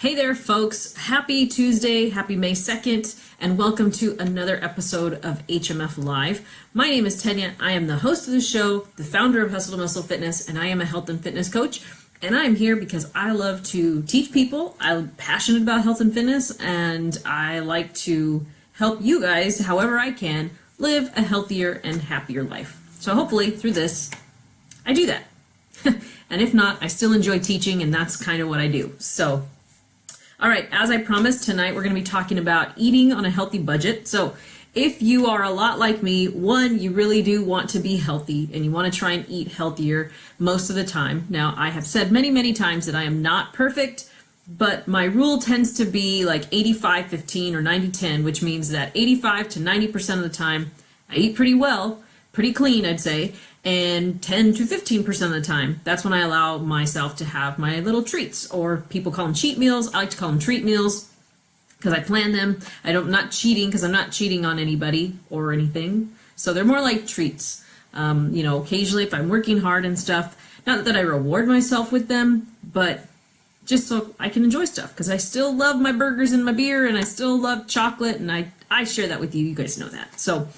Hey there, folks. Happy Tuesday, happy May 2nd, and welcome to another episode of HMF Live. My name is Tanya. I am the host of the show, the founder of Hustle to Muscle Fitness, and I am a health and fitness coach. And I'm here because I love to teach people. I'm passionate about health and fitness, and I like to help you guys, however I can, live a healthier and happier life. So hopefully through this, I do that. And if not, I still enjoy teaching, and that's kind of what I do. So all right, as I promised, tonight we're going to be talking about eating on a healthy budget. So if you are a lot like me, one, you really do want to be healthy and you want to try and eat healthier most of the time. Now, I have said many, many times that I am not perfect, but my rule tends to be like 85-15 or 90-10, which means that 85 to 90% of the time I eat pretty well, pretty clean, I'd say, and 10 to 15% of the time, that's when I allow myself to have my little treats, or people call them cheat meals. I like to call them treat meals because I plan them. I'm not cheating because I'm not cheating on anybody or anything. So they're more like treats. Occasionally if I'm working hard and stuff, not that I reward myself with them, but just so I can enjoy stuff, because I still love my burgers and my beer, and I still love chocolate, and I share that with you. You guys know that. So,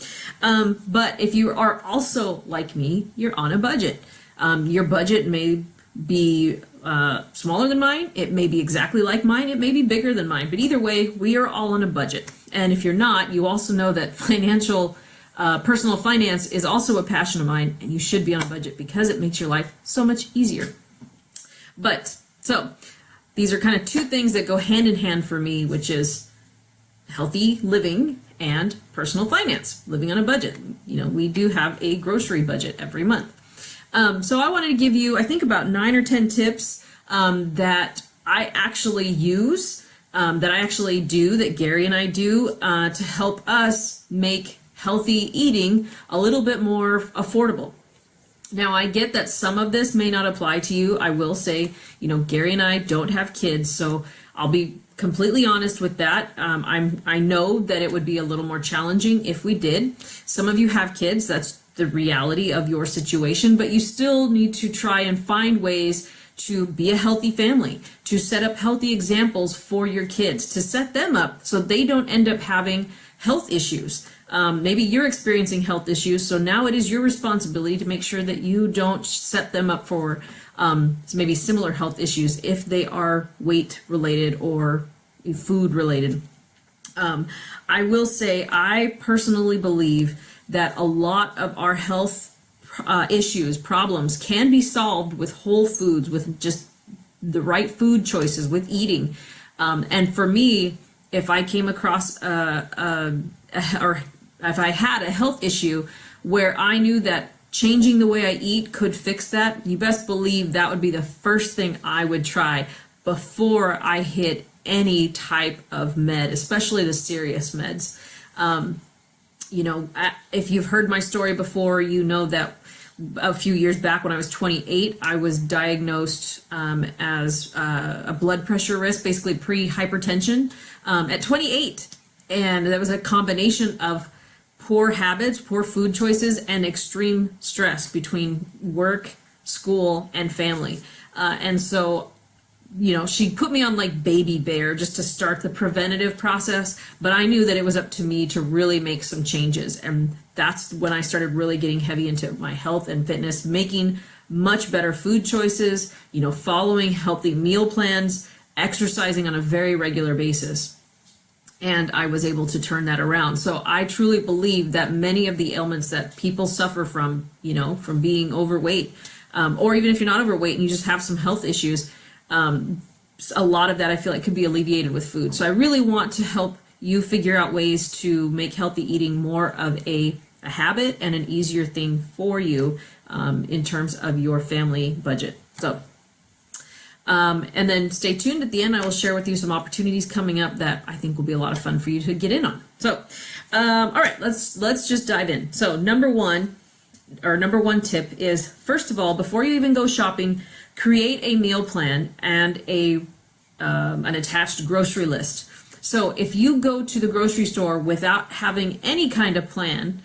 but if you are also like me, you're on a budget. Your budget may be smaller than mine. It may be exactly like mine. It may be bigger than mine. But either way, we are all on a budget. And if you're not, you also know that personal finance is also a passion of mine, and you should be on a budget because it makes your life so much easier. So these are kind of two things that go hand in hand for me, which is healthy living and personal finance, living on a budget. We do have a grocery budget every month. So I wanted to give you, I think, about 9 or 10 tips that I actually use, that I actually do, that Gary and I do, to help us make healthy eating a little bit more affordable. Now, I get that some of this may not apply to you. I will say, Gary and I don't have kids, so I'll be completely honest with that. I know that it would be a little more challenging if we did. Some of you have kids. That's the reality of your situation, but you still need to try and find ways to be a healthy family, to set up healthy examples for your kids, to set them up so they don't end up having health issues. Maybe you're experiencing health issues, so now it is your responsibility to make sure that you don't set them up for maybe similar health issues if they are weight related or food related. I will say I personally believe that a lot of our health problems can be solved with whole foods, with just the right food choices, with eating. And for me, if I came across or if I had a health issue where I knew that changing the way I eat could fix that, you best believe that would be the first thing I would try before I hit any type of med, especially the serious meds. If you've heard my story before, you know that a few years back when I was 28, I was diagnosed as a blood pressure risk, basically pre-hypertension, at 28. And that was a combination of poor habits, poor food choices, and extreme stress between work, school, and family. And so, she put me on like baby bear just to start the preventative process, but I knew that it was up to me to really make some changes. And that's when I started really getting heavy into my health and fitness, making much better food choices, following healthy meal plans, exercising on a very regular basis. And I was able to turn that around. So I truly believe that many of the ailments that people suffer from, from being overweight, or even if you're not overweight and you just have some health issues, a lot of that I feel like could be alleviated with food. So I really want to help you figure out ways to make healthy eating more of a habit and an easier thing for you in terms of your family budget. So. And then stay tuned. At the end, I will share with you some opportunities coming up that I think will be a lot of fun for you to get in on. So, all right, let's just dive in. So number one tip is, first of all, before you even go shopping, create a meal plan and an attached grocery list. So if you go to the grocery store without having any kind of plan,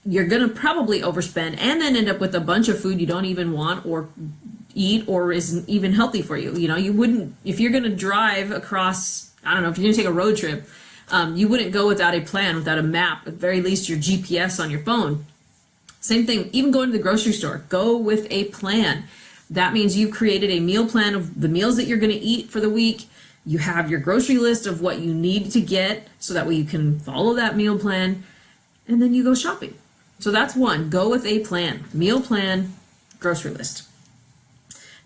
you're going to probably overspend and then end up with a bunch of food you don't even want, or eat or isn't even healthy for you. You know, you wouldn't, if you're going to drive across, I don't know, if you're going to take a road trip, you wouldn't go without a plan, without a map, at the very least your GPS on your phone. Same thing, even going to the grocery store, go with a plan. That means you've created a meal plan of the meals that you're going to eat for the week. You have your grocery list of what you need to get so that way you can follow that meal plan, and then you go shopping. So that's one, go with a plan, meal plan, grocery list.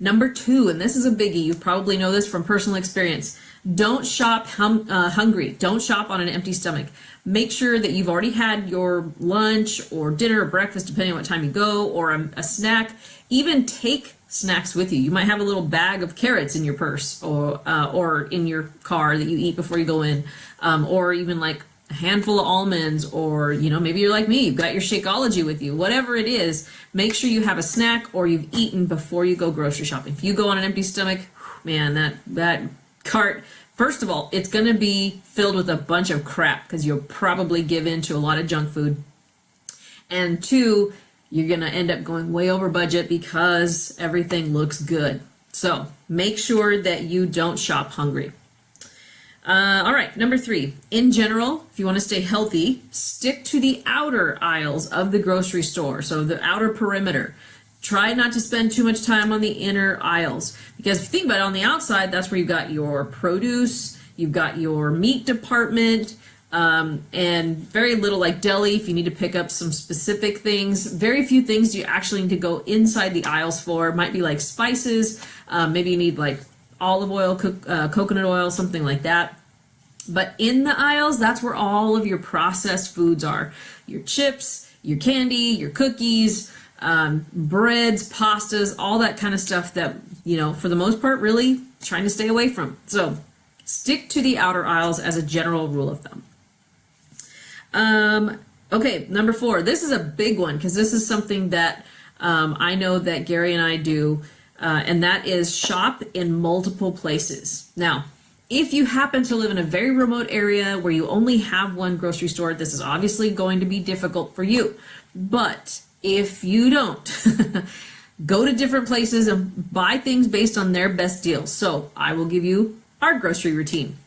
Number 2, and this is a biggie, you probably know this from personal experience, don't shop hungry. Don't shop on an empty stomach. Make sure that you've already had your lunch or dinner or breakfast, depending on what time you go, or a snack. Even take snacks with you. You might have a little bag of carrots in your purse or in your car that you eat before you go in, or even like a handful of almonds, or, you know, maybe you're like me, you've got your Shakeology with you. Whatever it is, make sure you have a snack or you've eaten before you go grocery shopping. If you go on an empty stomach, man, that cart, first of all, it's going to be filled with a bunch of crap because you'll probably give in to a lot of junk food. And 2, you're going to end up going way over budget because everything looks good. So make sure that you don't shop hungry. All right, number 3, in general, if you want to stay healthy, stick to the outer aisles of the grocery store, so the outer perimeter. Try not to spend too much time on the inner aisles, because if you think about it, on the outside, that's where you've got your produce, you've got your meat department, and very little like deli if you need to pick up some specific things. Very few things you actually need to go inside the aisles for. It might be like spices, maybe you need like olive oil, coconut oil, something like that. But in the aisles, that's where all of your processed foods are. Your chips, your candy, your cookies, breads, pastas, all that kind of stuff that, you know, for the most part, really trying to stay away from. So stick to the outer aisles as a general rule of thumb. Okay, number 4. This is a big one because this is something that I know that Gary and I do, and that is shop in multiple places. Now, if you happen to live in a very remote area where you only have one grocery store, this is obviously going to be difficult for you. But if you don't, go to different places and buy things based on their best deals. So I will give you our grocery routine.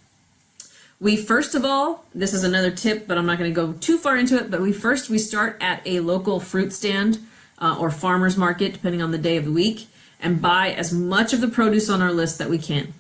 We first of all, this is another tip, but I'm not going to go too far into it, but we start at a local fruit stand or farmer's market, depending on the day of the week, and buy as much of the produce on our list that we can.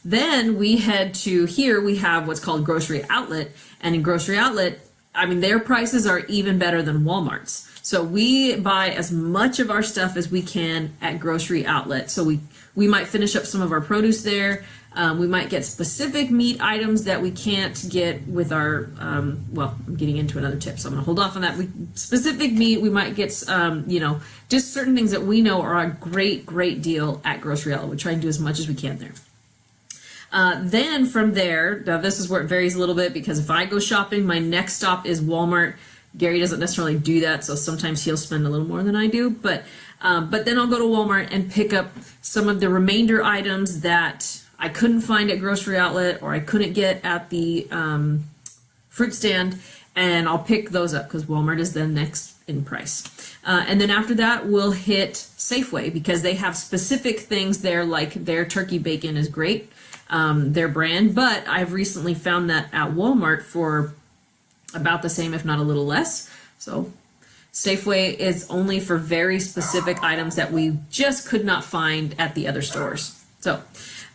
Then we head to, here we have what's called Grocery Outlet, and in Grocery Outlet, I mean, their prices are even better than Walmart's. So we buy as much of our stuff as we can at Grocery Outlet. So we might finish up some of our produce there. We might get specific meat items that we can't get with our, well, I'm getting into another tip, so I'm going to hold off on that. Specific meat, we might get, you know, just certain things that we know are a great, great deal at Grocery Outlet. We try and do as much as we can there. Then from there, now this is where it varies a little bit, because if I go shopping, my next stop is Walmart. Gary doesn't necessarily do that, so sometimes he'll spend a little more than I do. But then I'll go to Walmart and pick up some of the remainder items that I couldn't find at Grocery Outlet or I couldn't get at the fruit stand, and I'll pick those up because Walmart is then next in price. And then after that, we'll hit Safeway because they have specific things there, like their turkey bacon is great. Their brand, but I've recently found that at Walmart for about the same, if not a little less. So Safeway is only for very specific items that we just could not find at the other stores. So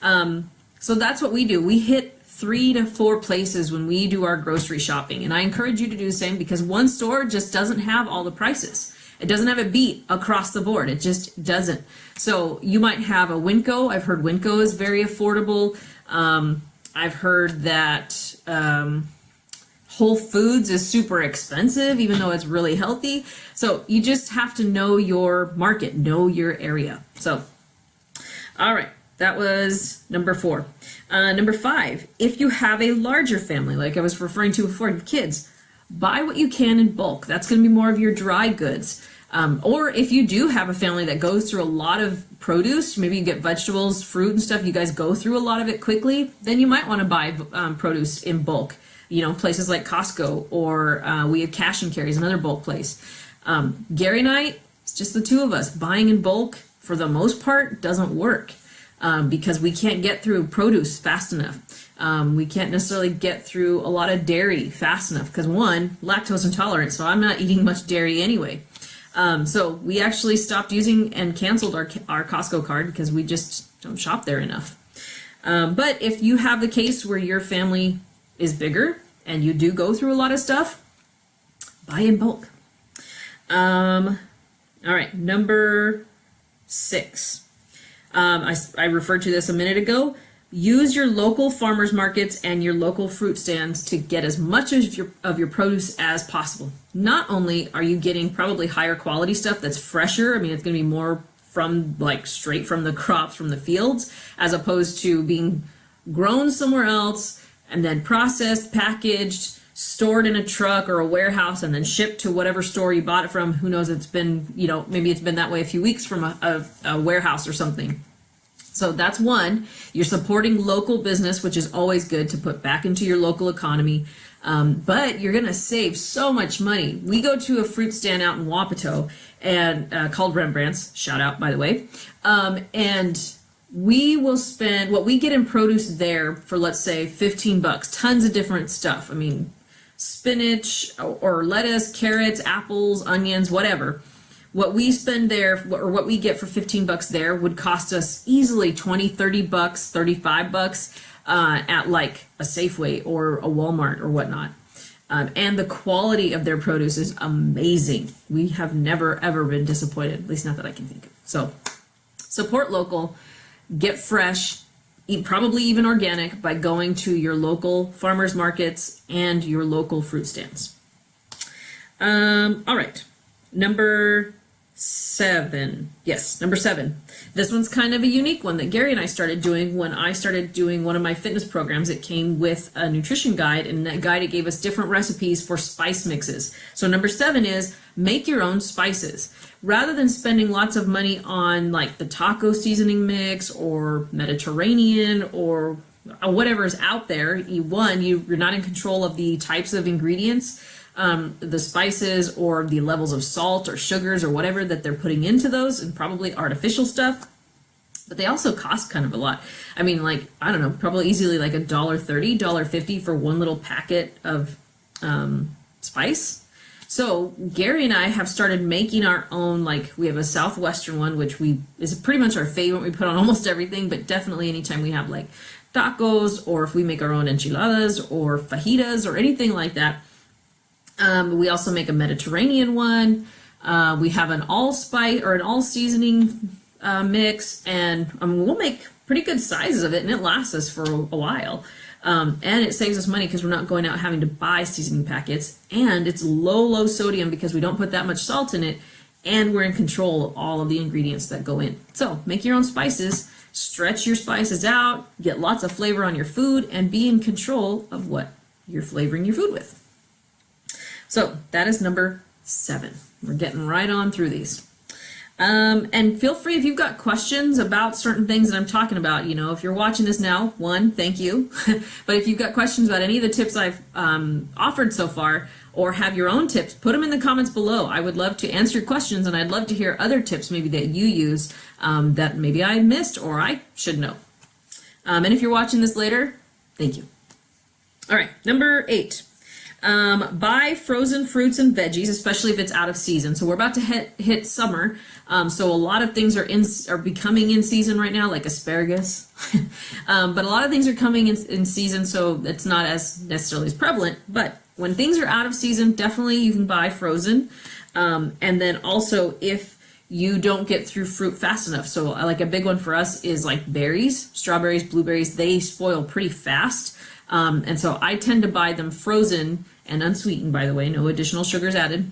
that's what we do. We hit 3 to 4 places when we do our grocery shopping, and I encourage you to do the same because one store just doesn't have all the prices. It doesn't have a beat across the board. It just doesn't. So you might have a Winco. I've heard Winco is very affordable. I've heard that Whole Foods is super expensive, even though it's really healthy. So you just have to know your market, know your area. So, all right, that was number 4. Number 5, if you have a larger family, like I was referring to before, you have kids, buy what you can in bulk. That's going to be more of your dry goods. Or if you do have a family that goes through a lot of produce, maybe you get vegetables, fruit and stuff, you guys go through a lot of it quickly, then you might want to buy produce in bulk. You know, places like Costco, or we have Cash and Carry is another bulk place. Gary and I, it's just the two of us, buying in bulk, for the most part, doesn't work because we can't get through produce fast enough. We can't necessarily get through a lot of dairy fast enough because, one, lactose intolerant, so I'm not eating much dairy anyway. So we actually stopped using and canceled our Costco card because we just don't shop there enough. But if you have the case where your family is bigger and you do go through a lot of stuff, buy in bulk. All right, number 6. I referred to this a minute ago. Use your local farmers markets and your local fruit stands to get as much of your produce as possible. Not only are you getting probably higher quality stuff that's fresher, I mean, it's going to be more from straight from the crops from the fields, as opposed to being grown somewhere else and then processed, packaged, stored in a truck or a warehouse, and then shipped to whatever store you bought it from. Who knows, it's been, maybe it's been that way a few weeks from a warehouse or something. So that's one. You're supporting local business, which is always good to put back into your local economy. But you're going to save so much money. We go to a fruit stand out in Wapato and called Rembrandt's, shout out, by the way. And we will spend what we get in produce there for, let's say, $15, tons of different stuff. I mean, spinach or lettuce, carrots, apples, onions, whatever. What we spend there, or what we get for $15 there, would cost us easily $20, $30, $35 at like a Safeway or a Walmart or whatnot. And the quality of their produce is amazing. We have never, ever been disappointed, at least not that I can think of. So support local, get fresh, eat probably even organic by going to your local farmers markets and your local fruit stands. All right, number 7. Yes, number 7. This one's kind of a unique one that Gary and I started doing when I started doing one of my fitness programs. It came with a nutrition guide, and in that guide it gave us different recipes for spice mixes. So number 7 is make your own spices. Rather than spending lots of money on like the taco seasoning mix or Mediterranean or whatever is out there, you're not in control of the types of ingredients, the spices or the levels of salt or sugars or whatever that they're putting into those, and probably artificial stuff. But they also cost kind of a lot. I mean, like, I don't know, probably easily like $1.30, $1.50 for one little packet of spice. So Gary and I have started making our own, like we have a Southwestern one, which is pretty much our favorite. We put on almost everything, but definitely anytime we have like tacos, or if we make our own enchiladas or fajitas or anything like that. We also make a Mediterranean one. We have an all spice or an all seasoning mix, and we'll make pretty good sizes of it, and it lasts us for a while. And it saves us money because we're not going out having to buy seasoning packets, and it's low sodium because we don't put that much salt in it, and we're in control of all of the ingredients that go in. So make your own spices, stretch your spices out, get lots of flavor on your food, and be in control of what you're flavoring your food with. So that is number 7. We're getting right on through these. And feel free if you've got questions about certain things that I'm talking about. If you're watching this now, one, thank you. But if you've got questions about any of the tips I've offered so far, or have your own tips, put them in the comments below. I would love to answer your questions, and I'd love to hear other tips maybe that you use that maybe I missed or I should know. And if you're watching this later, thank you. All right, number 8. Buy frozen fruits and veggies, especially if it's out of season. So we're about to hit summer, so a lot of things are becoming in season right now, like asparagus. But a lot of things are coming in season, so it's not as necessarily as prevalent. But when things are out of season, definitely you can buy frozen. And then also if you don't get through fruit fast enough. So like a big one for us is like berries, strawberries, blueberries. They spoil pretty fast. And so I tend to buy them frozen and unsweetened, by the way, no additional sugars added.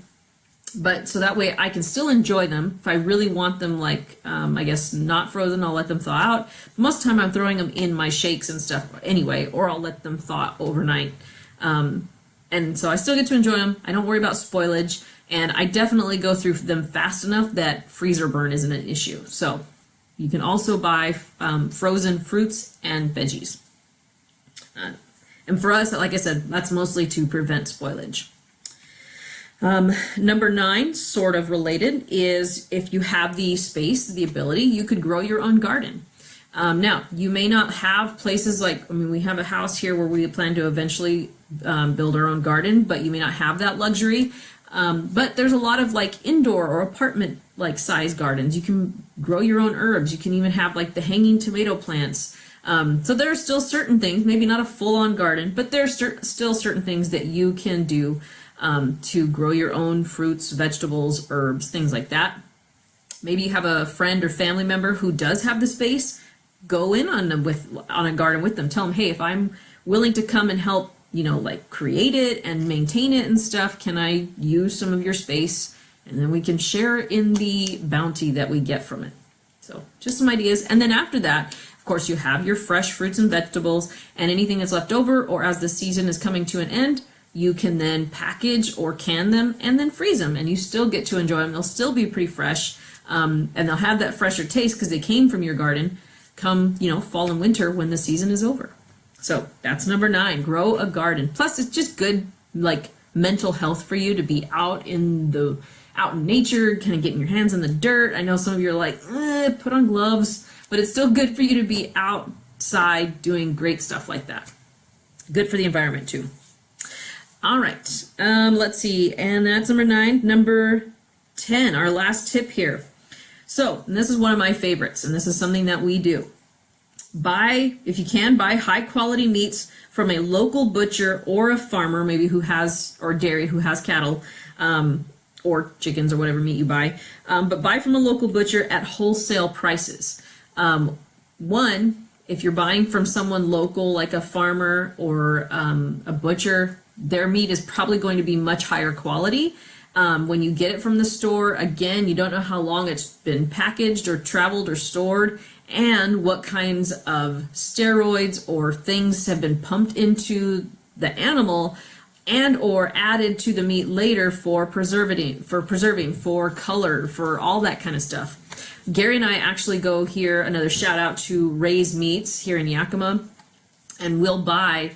But so that way I can still enjoy them. If I really want them, like, I guess not frozen, I'll let them thaw out. Most of the time I'm throwing them in my shakes and stuff anyway, or I'll let them thaw overnight. And so I still get to enjoy them. I don't worry about spoilage, and I definitely go through them fast enough that freezer burn isn't an issue. So you can also buy frozen fruits and veggies. And for us, like I said, that's mostly to prevent spoilage. Number 9, sort of related, is if you have the space, the ability, you could grow your own garden. Now, you may not have places like, we have a house here where we plan to eventually build our own garden, but you may not have that luxury. But there's a lot of like indoor or apartment like size gardens. You can grow your own herbs. You can even have like the hanging tomato plants. So there are still certain things, maybe not a full-on garden, but there's still certain things that you can do to grow your own fruits, vegetables, herbs, things like that. Maybe you have a friend or family member who does have the space. Go in on a garden with them. Tell them, hey, if I'm willing to come and help, like create it and maintain it and stuff, can I use some of your space? And then we can share in the bounty that we get from it. So just some ideas. And then after that, of course, you have your fresh fruits and vegetables, and anything that's left over, or as the season is coming to an end, you can then package or can them and then freeze them, and you still get to enjoy them. They'll still be pretty fresh, and they'll have that fresher taste because they came from your garden come, fall and winter when the season is over. So that's number 9, grow a garden. Plus, it's just good, like, mental health for you to be out in nature, kind of getting your hands in the dirt. I know some of you are like, put on gloves, but it's still good for you to be outside doing great stuff like that. Good for the environment too. All right, let's see, and that's number 9. Number 10, our last tip here. So, and this is one of my favorites, and this is something that we do. If you can, buy high quality meats from a local butcher or a farmer, maybe or dairy who has cattle, or chickens or whatever meat you buy. But buy from a local butcher at wholesale prices. If you're buying from someone local, like a farmer or a butcher, their meat is probably going to be much higher quality. When you get it from the store, again, you don't know how long it's been packaged or traveled or stored, and what kinds of steroids or things have been pumped into the animal and or added to the meat later for preserving, for color, for all that kind of stuff. Gary and I actually go here, another shout out to Ray's Meats here in Yakima, and we'll buy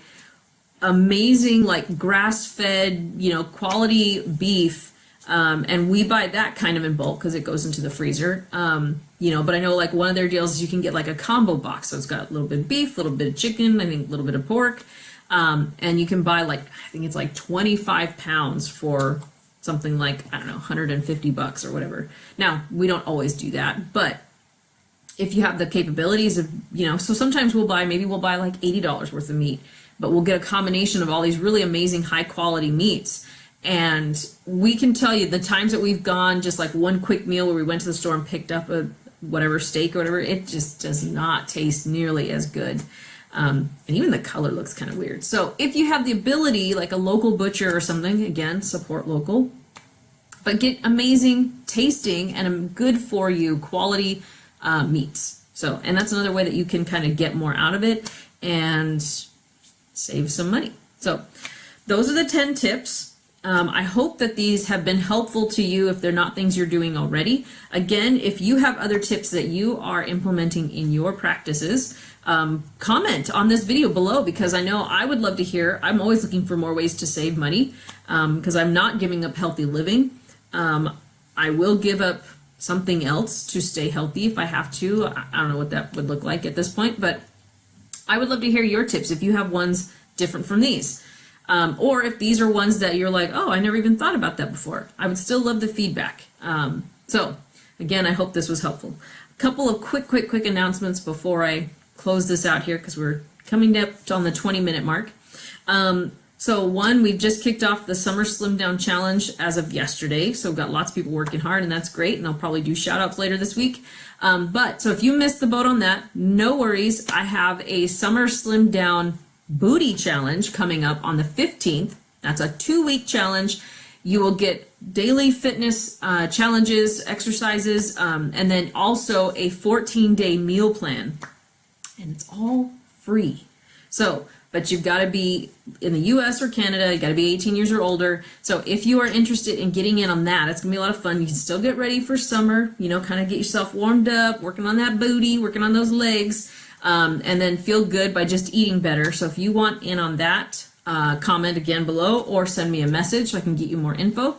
amazing like grass-fed, quality beef, and we buy that kind of in bulk because it goes into the freezer. But I know like one of their deals is you can get like a combo box, so it's got a little bit of beef, a little bit of chicken, I think a little bit of pork, and you can buy I think it's like 25 pounds for something like, I don't know, $150 or whatever. Now, we don't always do that, but if you have the capabilities of, so sometimes we'll buy like $80 worth of meat, but we'll get a combination of all these really amazing high quality meats. And we can tell you the times that we've gone just like one quick meal where we went to the store and picked up a whatever steak or whatever, it just does not taste nearly as good. And even the color looks kind of weird. So if you have the ability, like a local butcher or something, again, support local, but get amazing tasting and good for you quality meats. So, and that's another way that you can kind of get more out of it and save some money. So those are the 10 tips. I hope that these have been helpful to you if they're not things you're doing already. Again, if you have other tips that you are implementing in your practices, comment on this video below, because I know I would love to hear. I'm always looking for more ways to save money because I'm not giving up healthy living. I will give up something else to stay healthy if I have to. I don't know what that would look like at this point, but I would love to hear your tips if you have ones different from these. Or if these are ones that you're like, oh, I never even thought about that before. I would still love the feedback. So again, I hope this was helpful. A couple of quick announcements before I close this out here, because we're coming up on the 20-minute mark. So one, we've just kicked off the Summer Slim Down Challenge as of yesterday. So we've got lots of people working hard, and that's great. And I'll probably do shout outs later this week. So if you missed the boat on that, no worries. I have a Summer Slim Down Booty Challenge coming up on the 15th. That's a 2-week challenge. You will get daily fitness challenges, exercises, and then also a 14-day meal plan. And it's all free. So, but you've got to be in the US or Canada, you got to be 18 years or older. So if you are interested in getting in on that, it's going to be a lot of fun. You can still get ready for summer, kind of get yourself warmed up, working on that booty, working on those legs, and then feel good by just eating better. So if you want in on that, comment again below or send me a message so I can get you more info.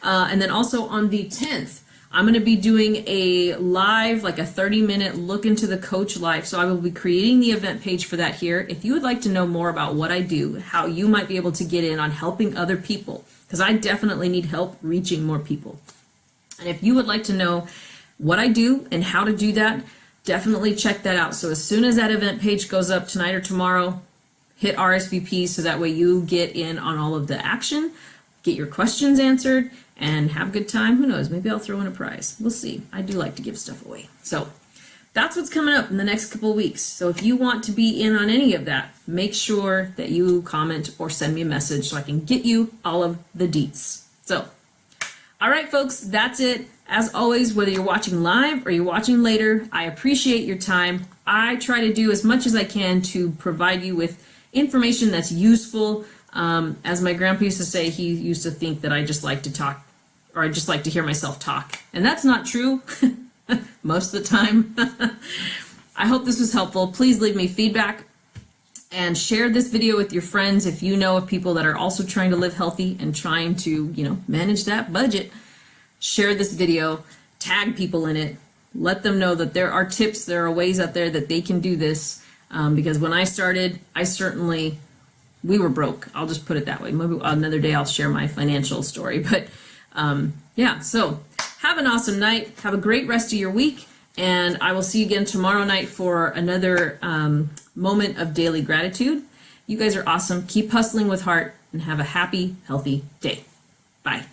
And then also on the 10th, I'm going to be doing a live, like a 30-minute look into the coach life. So I will be creating the event page for that here. If you would like to know more about what I do, how you might be able to get in on helping other people, because I definitely need help reaching more people. And if you would like to know what I do and how to do that, definitely check that out. So as soon as that event page goes up tonight or tomorrow, hit RSVP so that way you get in on all of the action, get your questions answered, and have a good time. Who knows, maybe I'll throw in a prize. We'll see. I do like to give stuff away. So that's what's coming up in the next couple of weeks. So if you want to be in on any of that, make sure that you comment or send me a message so I can get you all of the deets. So, all right, folks, that's it. As always, whether you're watching live or you're watching later, I appreciate your time. I try to do as much as I can to provide you with information that's useful. As my grandpa used to say, he used to think that I just like to talk, or I just like to hear myself talk. And that's not true most of the time. I hope this was helpful. Please leave me feedback and share this video with your friends if you know of people that are also trying to live healthy and trying to, manage that budget. Share this video, tag people in it, let them know that there are tips, there are ways out there that they can do this. Because when I started, we were broke. I'll just put it that way. Maybe another day I'll share my financial story. But yeah, so have an awesome night. Have a great rest of your week. And I will see you again tomorrow night for another moment of daily gratitude. You guys are awesome. Keep hustling with heart and have a happy, healthy day. Bye.